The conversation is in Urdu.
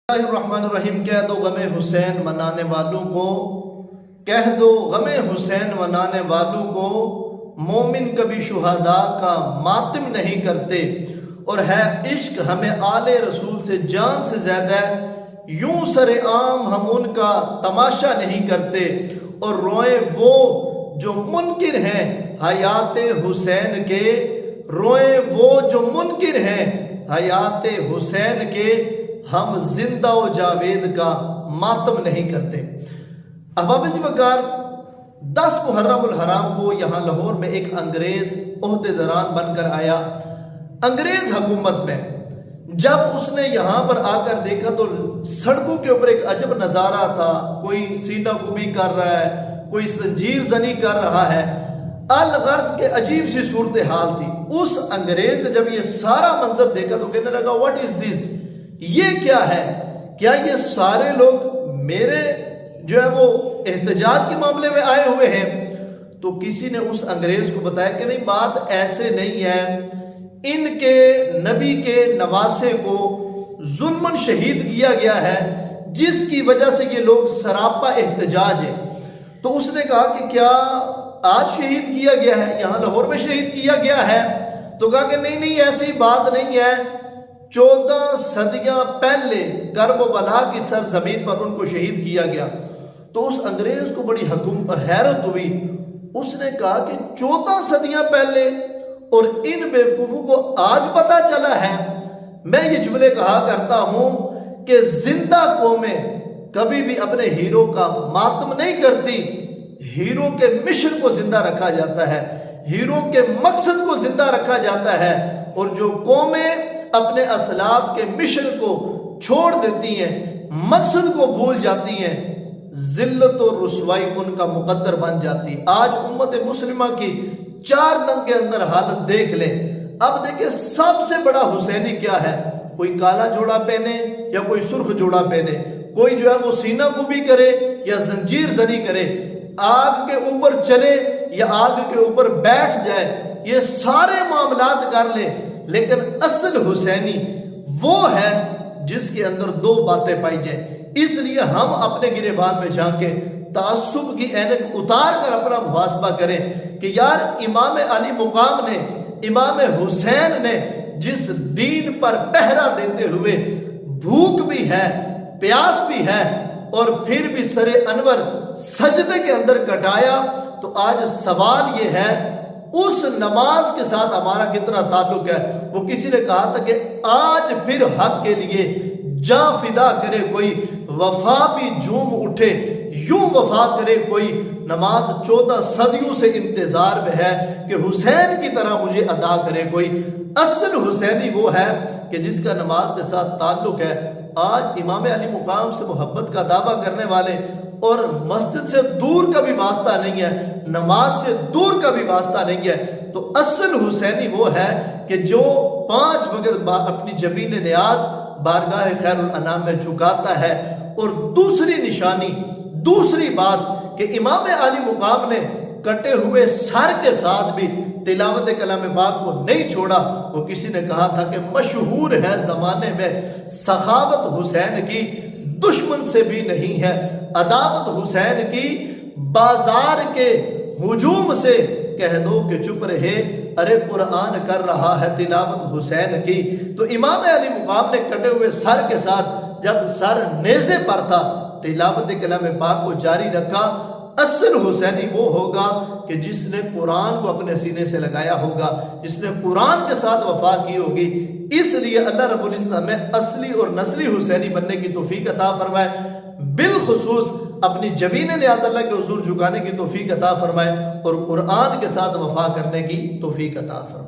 اللہ الرحمن الرحیم کہہ دو غم حسین منانے والوں کو، کہہ دو غم حسین منانے والوں کو، مومن کبھی شہداء کا ماتم نہیں کرتے، اور ہے عشق ہمیں آل رسول سے جان سے زیادہ، یوں سر عام ہم ان کا تماشا نہیں کرتے، اور روئے وہ جو منکر ہیں حیات حسین کے، روئے وہ جو منکر ہیں حیات حسین کے، ہم زندہ و جاوید کا ماتم نہیں کرتے۔ احباب وقار، 10 محرم الحرام کو یہاں لاہور میں ایک انگریز عہدیداران بن کر آیا۔ انگریز حکومت میں جب اس نے یہاں پر آ کر دیکھا تو سڑکوں کے اوپر ایک عجب نظارہ تھا، کوئی سینہ کبھی کر رہا ہے، کوئی زنجیر زنی کر رہا ہے، الغرض کے عجیب سی صورتحال تھی۔ اس انگریز نے جب یہ سارا منظر دیکھا تو کہنے لگا واٹ از دس، یہ کیا ہے؟ کیا یہ سارے لوگ میرے جو ہے وہ احتجاج کے معاملے میں آئے ہوئے ہیں؟ تو کسی نے اس انگریز کو بتایا کہ نہیں، بات ایسے نہیں ہے، ان کے نبی کے نواسے کو ظلماً شہید کیا گیا ہے، جس کی وجہ سے یہ لوگ سراپا احتجاج ہے۔ تو اس نے کہا کہ کیا آج شہید کیا گیا ہے، یہاں لاہور میں شہید کیا گیا ہے؟ تو کہا کہ نہیں ایسی بات نہیں ہے، 14 صدیاں پہلے کربلا کی سرزمین پر ان کو شہید کیا گیا۔ تو اس انگریز کو بڑی حیرت ہوئی، اس نے کہا کہ 14 صدیاں پہلے، اور ان بیوقوفوں کو آج پتہ چلا ہے؟ میں یہ جملے کہا کرتا ہوں کہ زندہ قومیں کبھی بھی اپنے ہیرو کا ماتم نہیں کرتی، ہیرو کے مشن کو زندہ رکھا جاتا ہے، ہیرو کے مقصد کو زندہ رکھا جاتا ہے، اور جو قومیں اپنے اسلاف کے مشن کو چھوڑ دیتی ہیں، مقصد کو بھول جاتی ہیں، ذلت و رسوائی ان کا مقدر بن جاتی۔ آج امت مسلمہ کی 4 دن کے اندر حالت دیکھ لیں۔ اب دیکھیں سب سے بڑا حسینی کیا ہے؟ کوئی کالا جوڑا پہنے یا کوئی سرخ جوڑا پہنے، کوئی جو ہے وہ سینہ گوبی کرے یا زنجیر زنی کرے، آگ کے اوپر چلے یا آگ کے اوپر بیٹھ جائے، یہ سارے معاملات کر لے، لیکن اصل حسینی وہ ہے جس کے اندر 2 باتیں پائی جائیں۔ اس لیے ہم اپنے گریبان میں جھانکیں، تعصب کی اینک اتار کر اپنا محاسبہ کریں کہ یار امام علی مقام نے، امام حسین نے جس دین پر پہرا دیتے ہوئے بھوک بھی ہے، پیاس بھی ہے، اور پھر بھی سر انور سجدے کے اندر کٹایا، تو آج سوال یہ ہے اس نماز کے ساتھ ہمارا کتنا تعلق ہے؟ وہ کسی نے کہا تھا کہ آج پھر حق کے لیے جاں فدا کرے کوئی، وفا بھی جھوم اٹھے یوں وفا کرے کوئی، نماز 14 صدیوں سے انتظار میں ہے کہ حسین کی طرح مجھے ادا کرے کوئی۔ اصل حسینی وہ ہے کہ جس کا نماز کے ساتھ تعلق ہے۔ آج امام علی مقام سے محبت کا دعویٰ کرنے والے، اور مسجد سے دور کا بھی واسطہ نہیں ہے، نماز سے دور کا بھی واسطہ نہیں ہے، تو اصل حسینی وہ ہے کہ جو 5 وقت اپنی جبین نیاز بارگاہ خیر الانام میں جھکاتا ہے۔ اور دوسری نشانی، دوسری بات کہ امام علی مقام نے کٹے ہوئے سر کے ساتھ بھی تلاوت کلام پاک کو نہیں چھوڑا۔ وہ کسی نے کہا تھا کہ مشہور ہے زمانے میں سخاوت حسین کی دشمن سے بھی نہیں ہے، عداوت حسین کی بازار کے ہجوم سے، کہہ دو کہ چپ رہے ارے قرآن کر رہا ہے تلاوت حسین کی۔ تو امام علی مقام نے کٹے ہوئے سر کے ساتھ جب سر نیزے پر تھا تلاوت کلام پاک کو جاری رکھا۔ اصل حسینی وہ ہوگا کہ جس نے قرآن کو اپنے سینے سے لگایا ہوگا، جس نے قرآن کے ساتھ وفا کی ہوگی۔ اس لیے اللہ رب العزت ہمیں اصلی اور نسلی حسینی بننے کی توفیق عطا فرمائے، بالخصوص اپنی جبین نیاز اللہ کے حضور جھکانے کی توفیق عطا فرمائے، اور قرآن کے ساتھ وفا کرنے کی توفیق عطا فرمائے۔